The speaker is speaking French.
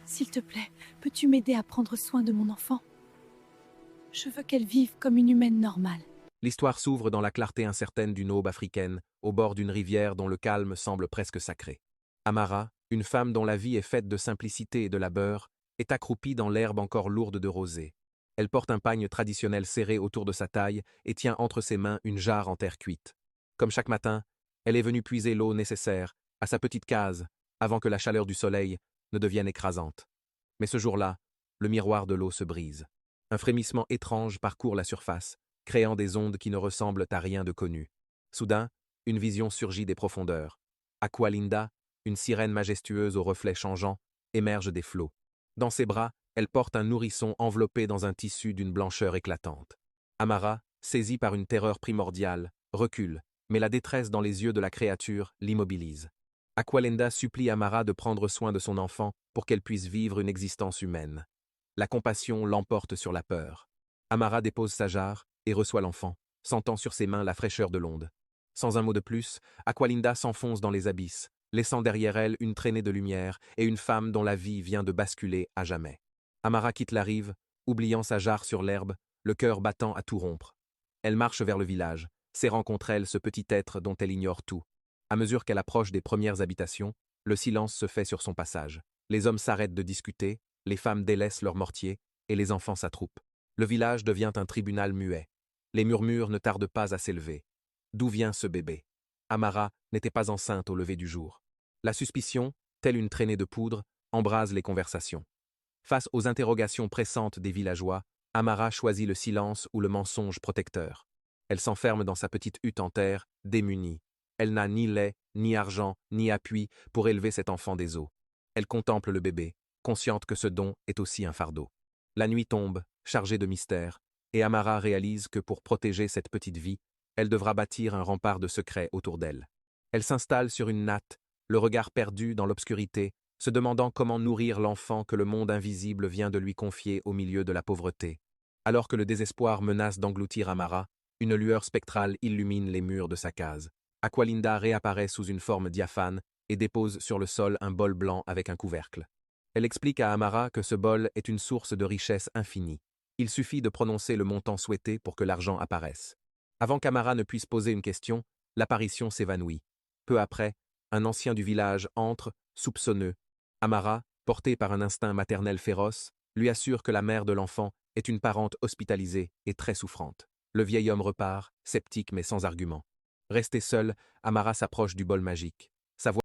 S'il te plaît, peux-tu m'aider à prendre soin de mon enfant? Je veux qu'elle vive comme une humaine normale. L'histoire s'ouvre dans la clarté incertaine d'une aube africaine, au bord d'une rivière dont le calme semble presque sacré. Amara, une femme dont la vie est faite de simplicité et de labeur, est accroupie dans l'herbe encore lourde de rosée. Elle porte un pagne traditionnel serré autour de sa taille et tient entre ses mains une jarre en terre cuite. Comme chaque matin, elle est venue puiser l'eau nécessaire à sa petite case avant que la chaleur du soleil ne devienne écrasante. Mais ce jour-là, le miroir de l'eau se brise. Un frémissement étrange parcourt la surface, créant des ondes qui ne ressemblent à rien de connu. Soudain, une vision surgit des profondeurs. Aqualinda, une sirène majestueuse aux reflets changeants, émerge des flots. Dans ses bras, elle porte un nourrisson enveloppé dans un tissu d'une blancheur éclatante. Amara, saisie par une terreur primordiale, recule, mais la détresse dans les yeux de la créature l'immobilise. Aqualenda supplie Amara de prendre soin de son enfant pour qu'elle puisse vivre une existence humaine. La compassion l'emporte sur la peur. Amara dépose sa jarre et reçoit l'enfant, sentant sur ses mains la fraîcheur de l'onde. Sans un mot de plus, Aqualinda s'enfonce dans les abysses, laissant derrière elle une traînée de lumière et une femme dont la vie vient de basculer à jamais. Amara quitte la rive, oubliant sa jarre sur l'herbe, le cœur battant à tout rompre. Elle marche vers le village, serrant contre elle ce petit être dont elle ignore tout. À mesure qu'elle approche des premières habitations, le silence se fait sur son passage. Les hommes s'arrêtent de discuter, les femmes délaissent leurs mortiers, et les enfants s'attroupent. Le village devient un tribunal muet. Les murmures ne tardent pas à s'élever. D'où vient ce bébé? Amara n'était pas enceinte au lever du jour. La suspicion, telle une traînée de poudre, embrase les conversations. Face aux interrogations pressantes des villageois, Amara choisit le silence ou le mensonge protecteur. Elle s'enferme dans sa petite hutte en terre, démunie. Elle n'a ni lait, ni argent, ni appui pour élever cet enfant des eaux. Elle contemple le bébé, consciente que ce don est aussi un fardeau. La nuit tombe, chargée de mystères, et Amara réalise que pour protéger cette petite vie, elle devra bâtir un rempart de secrets autour d'elle. Elle s'installe sur une natte, le regard perdu dans l'obscurité, se demandant comment nourrir l'enfant que le monde invisible vient de lui confier au milieu de la pauvreté. Alors que le désespoir menace d'engloutir Amara, une lueur spectrale illumine les murs de sa case. Aqualinda réapparaît sous une forme diaphane et dépose sur le sol un bol blanc avec un couvercle. Elle explique à Amara que ce bol est une source de richesse infinie. Il suffit de prononcer le montant souhaité pour que l'argent apparaisse. Avant qu'Amara ne puisse poser une question, l'apparition s'évanouit. Peu après, un ancien du village entre, soupçonneux. Amara, portée par un instinct maternel féroce, lui assure que la mère de l'enfant est une parente hospitalisée et très souffrante. Le vieil homme repart, sceptique mais sans argument. Restée seule, Amara s'approche du bol magique. Sa voix